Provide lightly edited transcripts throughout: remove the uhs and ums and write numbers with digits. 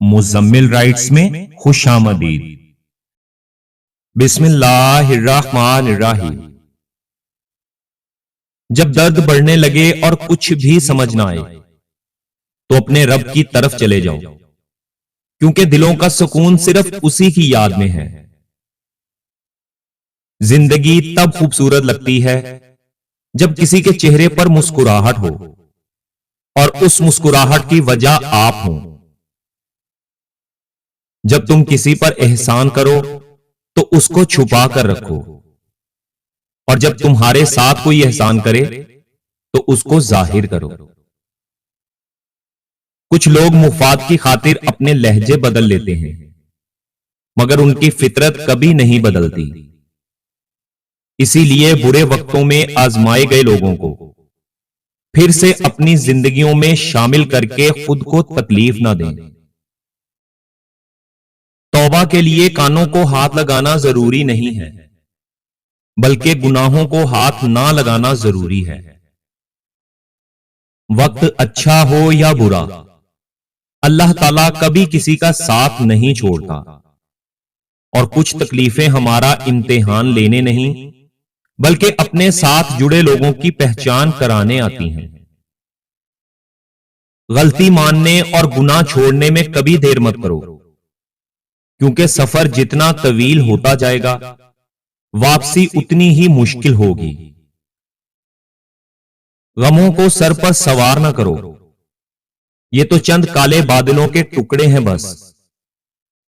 Muzammil rights میں خوش آمدید۔ بسم اللہ الرحمن الرحیم۔ جب درد بڑھنے لگے اور کچھ بھی سمجھ نہ آئے تو اپنے رب کی طرف چلے جاؤ، کیونکہ دلوں کا سکون صرف اسی کی یاد میں ہے۔ زندگی تب خوبصورت لگتی ہے جب کسی کے چہرے پر مسکراہٹ ہو اور اس مسکراہٹ کی وجہ آپ ہوں۔ جب تم کسی پر احسان کرو تو اس کو چھپا کر رکھو، اور جب تمہارے ساتھ کوئی احسان کرے تو اس کو ظاہر کرو۔ کچھ لوگ مفاد کی خاطر اپنے لہجے بدل لیتے ہیں، مگر ان کی فطرت کبھی نہیں بدلتی۔ اسی لیے برے وقتوں میں آزمائے گئے لوگوں کو پھر سے اپنی زندگیوں میں شامل کر کے خود کو تکلیف نہ دیں۔ توبہ کے لیے کانوں کو ہاتھ لگانا ضروری نہیں ہے، بلکہ گناہوں کو ہاتھ نہ لگانا ضروری ہے۔ وقت اچھا ہو یا برا، اللہ تعالیٰ کبھی کسی کا ساتھ نہیں چھوڑتا، اور کچھ تکلیفیں ہمارا امتحان لینے نہیں بلکہ اپنے ساتھ جڑے لوگوں کی پہچان کرانے آتی ہیں۔ غلطی ماننے اور گناہ چھوڑنے میں کبھی دیر مت کرو، کیونکہ سفر جتنا طویل ہوتا جائے گا واپسی اتنی ہی مشکل ہوگی۔ غموں کو سر پر سوار نہ کرو، یہ تو چند کالے بادلوں کے ٹکڑے ہیں، بس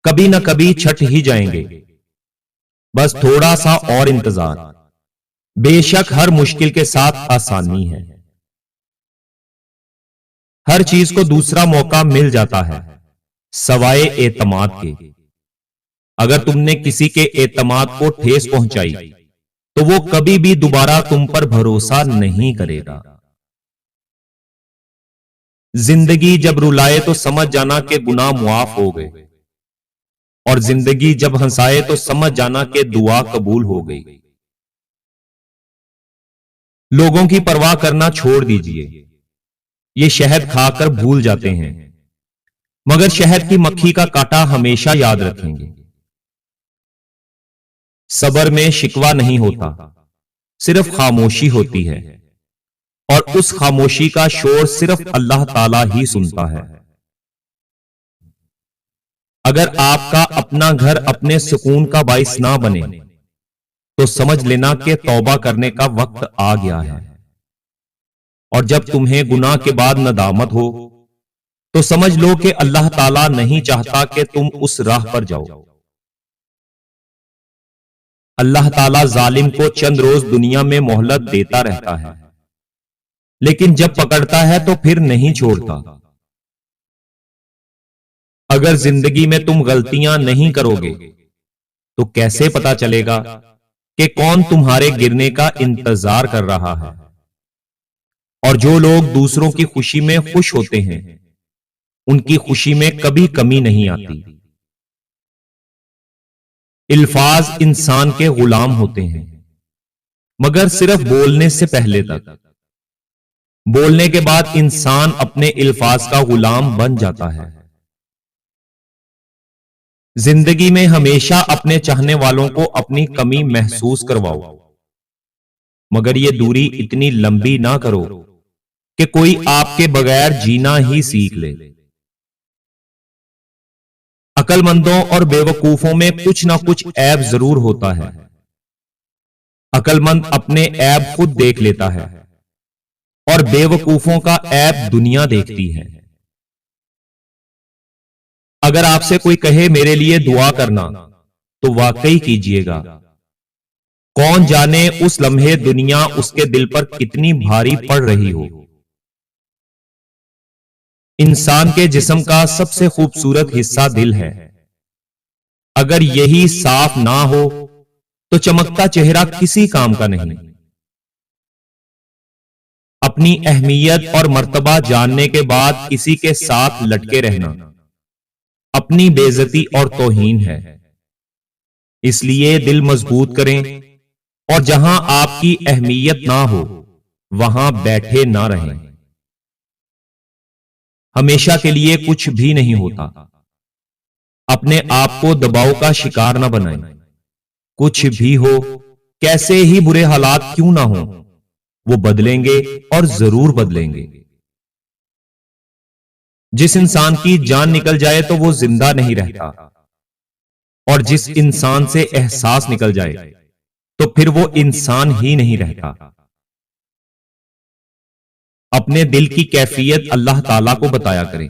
کبھی نہ کبھی چھٹ ہی جائیں گے۔ بس تھوڑا سا اور انتظار، بے شک ہر مشکل کے ساتھ آسانی ہے۔ ہر چیز کو دوسرا موقع مل جاتا ہے سوائے اعتماد کے۔ اگر تم نے کسی کے اعتماد کو ٹھیس پہنچائی تو وہ کبھی بھی دوبارہ تم پر بھروسہ نہیں کرے گا۔ زندگی جب رلائے تو سمجھ جانا کہ گناہ معاف ہو گئے، اور زندگی جب ہنسائے تو سمجھ جانا کہ دعا قبول ہو گئی۔ لوگوں کی پرواہ کرنا چھوڑ دیجئے، یہ شہد کھا کر بھول جاتے ہیں، مگر شہد کی مکھی کا کانٹا ہمیشہ یاد رکھیں گے۔ صبر میں شکوہ نہیں ہوتا، صرف خاموشی ہوتی ہے، اور اس خاموشی کا شور صرف اللہ تعالی ہی سنتا ہے۔ اگر آپ کا اپنا گھر اپنے سکون کا باعث نہ بنے تو سمجھ لینا کہ توبہ کرنے کا وقت آ گیا ہے، اور جب تمہیں گناہ کے بعد ندامت ہو تو سمجھ لو کہ اللہ تعالی نہیں چاہتا کہ تم اس راہ پر جاؤ۔ اللہ تعالیٰ ظالم کو چند روز دنیا میں مہلت دیتا رہتا ہے، لیکن جب پکڑتا ہے تو پھر نہیں چھوڑتا۔ اگر زندگی میں تم غلطیاں نہیں کرو گے تو کیسے پتا چلے گا کہ کون تمہارے گرنے کا انتظار کر رہا ہے؟ اور جو لوگ دوسروں کی خوشی میں خوش ہوتے ہیں ان کی خوشی میں کبھی کمی نہیں آتی۔ الفاظ انسان کے غلام ہوتے ہیں، مگر صرف بولنے سے پہلے تک۔ بولنے کے بعد انسان اپنے الفاظ کا غلام بن جاتا ہے۔ زندگی میں ہمیشہ اپنے چاہنے والوں کو اپنی کمی محسوس کرواؤ، مگر یہ دوری اتنی لمبی نہ کرو کہ کوئی آپ کے بغیر جینا ہی سیکھ لے۔ عقل مندوں اور بے وقوفوں میں کچھ نہ کچھ عیب ضرور ہوتا ہے۔ عقل مند اپنے عیب خود دیکھ لیتا ہے، اور بے وقوفوں کا عیب دنیا دیکھتی ہے۔ اگر آپ سے کوئی کہے میرے لیے دعا کرنا تو واقعی کیجئے گا۔ کون جانے اس لمحے دنیا اس کے دل پر کتنی بھاری پڑ رہی ہو۔ انسان کے جسم کا سب سے خوبصورت حصہ دل ہے، اگر یہی صاف نہ ہو تو چمکتا چہرہ کسی کام کا نہیں۔ اپنی اہمیت اور مرتبہ جاننے کے بعد کسی کے ساتھ لٹکے رہنا اپنی بے عزتی اور توہین ہے۔ اس لیے دل مضبوط کریں، اور جہاں آپ کی اہمیت نہ ہو وہاں بیٹھے نہ رہیں۔ ہمیشہ کے لیے کچھ بھی نہیں ہوتا، اپنے آپ کو دباؤ کا شکار نہ بنائیں. کچھ بھی ہو، کیسے ہی برے حالات کیوں نہ ہوں، وہ بدلیں گے اور ضرور بدلیں گے. جس انسان کی جان نکل جائے تو وہ زندہ نہیں رہتا، اور جس انسان سے احساس نکل جائے تو پھر وہ انسان ہی نہیں رہتا. اپنے دل کی کیفیت اللہ تعالیٰ کو بتایا کریں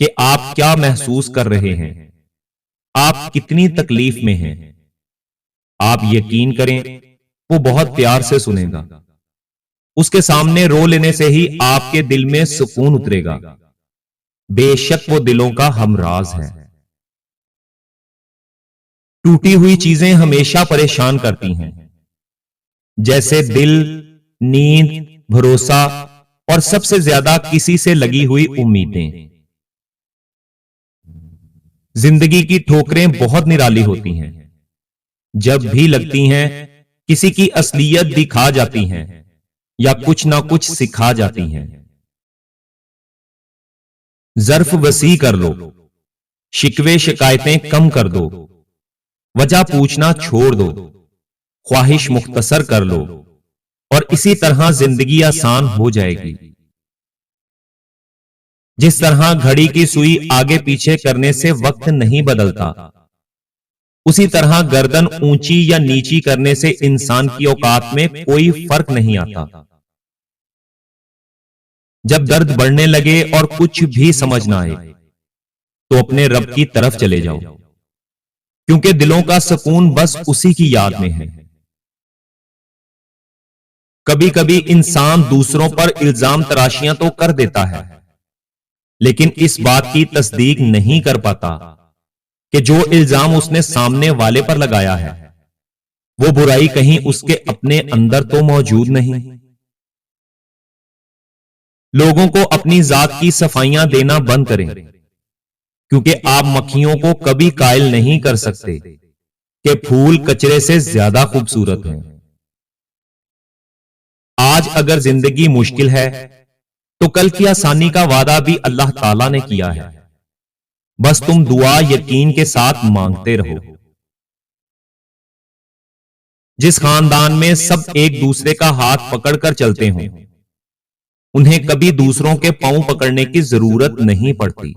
کہ آپ کیا محسوس کر رہے ہیں، آپ کتنی تکلیف میں ہیں. آپ یقین کریں وہ بہت پیار سے سنے گا. اس کے سامنے رو لینے سے ہی آپ کے دل میں سکون اترے گا. بے شک وہ دلوں کا ہمراز ہے. ٹوٹی ہوئی چیزیں ہمیشہ پریشان کرتی ہیں، جیسے دل، نیند، بھروسہ اور سب سے زیادہ کسی سے لگی ہوئی امیدیں. زندگی کی ٹھوکریں بہت نرالی ہوتی ہیں. جب بھی لگتی ہیں کسی کی اصلیت دکھا جاتی ہیں یا کچھ نہ کچھ سکھا جاتی ہیں. ظرف وسیع کر لو، شکوے شکایتیں کم کر دو، وجہ پوچھنا چھوڑ دو، خواہش مختصر کر لو، اور اسی طرح زندگی آسان ہو جائے گی. جس طرح گھڑی کی سوئی آگے پیچھے کرنے سے وقت نہیں بدلتا، اسی طرح گردن اونچی یا نیچی کرنے سے انسان کی اوقات میں کوئی فرق نہیں آتا. جب درد بڑھنے لگے اور کچھ بھی سمجھ نہ آئے تو اپنے رب کی طرف چلے جاؤ، کیونکہ دلوں کا سکون بس اسی کی یاد میں ہے. کبھی کبھی انسان دوسروں پر الزام تراشیاں تو کر دیتا ہے، لیکن اس بات کی تصدیق نہیں کر پاتا کہ جو الزام اس نے سامنے والے پر لگایا ہے وہ برائی کہیں اس کے اپنے اندر تو موجود نہیں. لوگوں کو اپنی ذات کی صفائیاں دینا بند کریں، کیونکہ آپ مکھیوں کو کبھی قائل نہیں کر سکتے کہ پھول کچرے سے زیادہ خوبصورت ہیں. آج اگر زندگی مشکل ہے تو کل کی آسانی کا وعدہ بھی اللہ تعالیٰ نے کیا ہے. بس تم دعا یقین کے ساتھ مانگتے رہو. جس خاندان میں سب ایک دوسرے کا ہاتھ پکڑ کر چلتے ہوں، انہیں کبھی دوسروں کے پاؤں پکڑنے کی ضرورت نہیں پڑتی.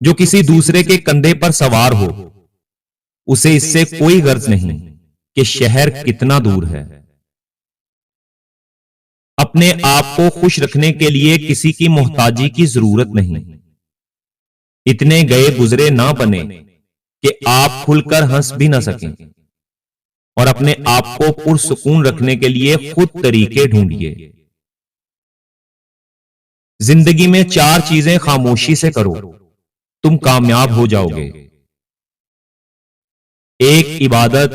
جو کسی دوسرے کے کندھے پر سوار ہو، اسے اس سے کوئی غرض نہیں کہ شہر کتنا دور ہے. اپنے آپ کو خوش رکھنے کے لیے کسی کی محتاجی کی ضرورت نہیں. اتنے گئے گزرے نہ بنے کہ آپ کھل کر ہنس بھی نہ سکیں، اور اپنے آپ کو پرسکون رکھنے کے لیے خود طریقے ڈھونڈیے. زندگی میں 4 چیزیں خاموشی سے کرو، تم کامیاب ہو جاؤ گے. 1 عبادت،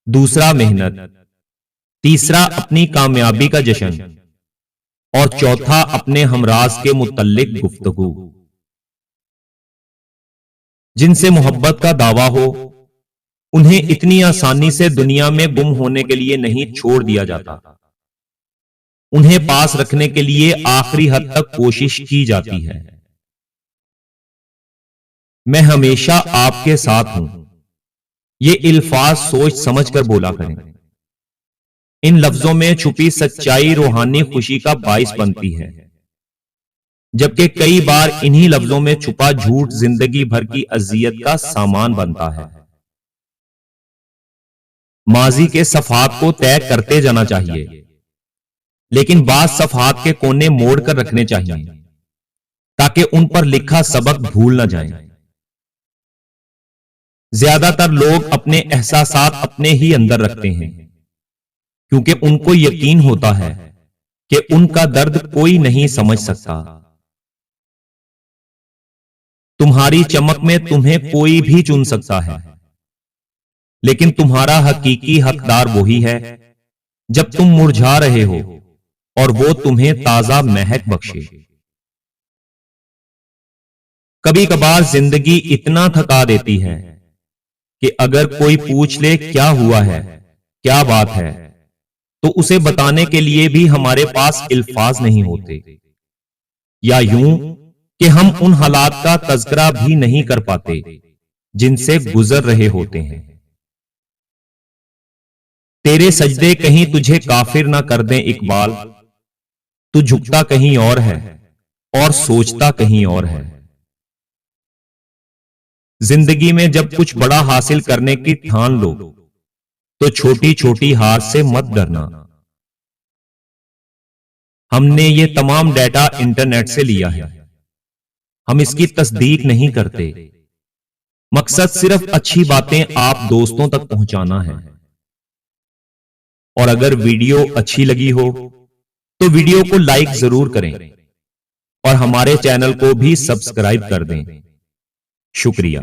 2 محنت، 3 اپنی کامیابی کا جشن، اور 4 اپنے ہمراز کے متعلق گفتگو. جن سے محبت کا دعویٰ ہو انہیں اتنی آسانی سے دنیا میں گم ہونے کے لیے نہیں چھوڑ دیا جاتا. انہیں پاس رکھنے کے لیے آخری حد تک کوشش کی جاتی ہے. میں ہمیشہ آپ کے ساتھ ہوں، یہ الفاظ سوچ سمجھ کر بولا کریں. ان لفظوں میں چھپی سچائی روحانی خوشی کا باعث بنتی ہے، جبکہ کئی بار انہی لفظوں میں چھپا جھوٹ زندگی بھر کی اذیت کا سامان بنتا ہے. ماضی کے صفحات کو طے کرتے جانا چاہیے، لیکن بعض صفحات کے کونے موڑ کر رکھنے چاہیے تاکہ ان پر لکھا سبق بھول نہ جائیں. زیادہ تر لوگ اپنے احساسات اپنے ہی اندر رکھتے ہیں، کیونکہ ان کو یقین ہوتا ہے کہ ان کا درد کوئی نہیں سمجھ سکتا. تمہاری چمک میں تمہیں کوئی بھی چن سکتا ہے، لیکن تمہارا حقیقی حقدار وہی ہے جب تم مرجھا رہے ہو اور وہ تمہیں تازہ مہک بخشے. کبھی کبھار زندگی اتنا تھکا دیتی ہے کہ اگر کوئی پوچھ لے کیا ہوا ہے، کیا بات ہے، تو اسے بتانے کے لیے بھی ہمارے پاس الفاظ نہیں ہوتے. یا یوں کہ ہم ان حالات کا تذکرہ بھی نہیں کر پاتے جن سے گزر رہے ہوتے ہیں۔ تیرے سجدے کہیں تجھے کافر نہ کر دیں اقبال، تو جھکتا کہیں اور ہے اور سوچتا کہیں اور ہے۔ زندگی میں جب کچھ بڑا حاصل کرنے کی ٹھان لو تو چھوٹی چھوٹی ہار سے مت ڈرنا۔ ہم نے یہ تمام ڈیٹا انٹرنیٹ سے لیا ہے، ہم اس کی تصدیق نہیں کرتے۔ مقصد صرف اچھی باتیں آپ دوستوں تک پہنچانا ہے۔ اور اگر ویڈیو اچھی لگی ہو تو ویڈیو کو لائک ضرور کریں اور ہمارے چینل کو بھی سبسکرائب کر دیں۔ شکریہ۔